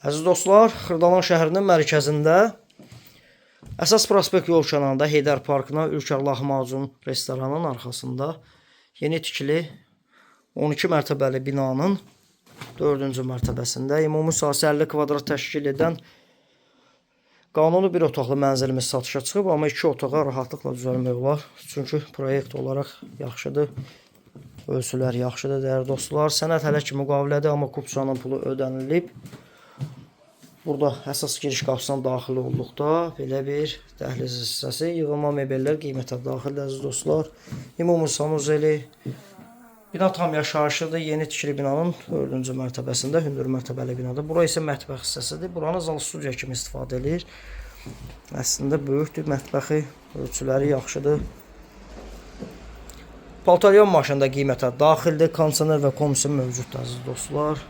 Əziz dostlar, Xırdalan şəhərinin mərkəzində əsas prospekt yol kənarında Heydər Parkına Ülkər Lahmacun restoranının arxasında yeni tikili 12 mərtəbəli binanın 4-cü mərtəbəsində ümumi sahəsi 50 kvadrat təşkil edən qanuni bir otaqlı mənzilimiz satışa çıxıb, amma 2 otağa rahatlıqla düzəlmək olar. Çünki proyekt olaraq yaxşıdır, ölçülər yaxşıdır dəyərli dostlar. Sənəd hələ ki müqavilədir, amma kupçanın pulu ödənilib. Burada əsas giriş qapısından daxil olduqda belə bir dəhliz hissəsi, yığılma mebellər qiymətə daxildir əziz dostlar. Ümumi sanuzeli. Bina tam yaşayışıdır. Yeni tikili binanın 4-cü mərtəbəsində, hündür mərtəbəli binadır. Bura isə mətbəx hissəsidir. Buranı zal studiya kimi istifadə edir. Əslində böyükdür mətbəxi, ölçüləri yaxşıdır. Paltaryon maşında qiymətə daxildir. Kondisioner və komisyon mövcuddur əziz dostlar.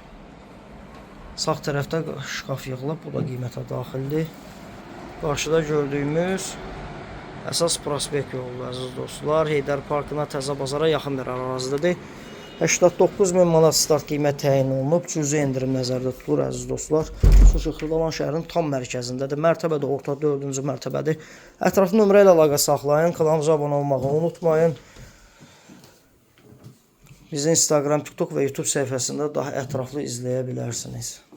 Sağ tərəfdə şkaf yığılıb, bu da qiymətə daxildir. Qarşıda gördüyümüz əsas prospekt yolu əziz dostlar. Heydər Parkına, Təzə Bazara yaxın bir ərazidir. 89.000 manat start qiymət təyin olunub. Cüzi endirim nəzərdə tutulur əziz dostlar. Çünki Xırdalan şəhərin tam mərkəzindədir. Mərtəbədə orta 4-cü mərtəbədir. Ətraflı nömrə ilə əlaqə saxlayın. Kanalımıza abunə olmağı unutmayın. Bizi Instagram, TikTok və YouTube səhifəsində daha ətraflı izləyə bilərsiniz.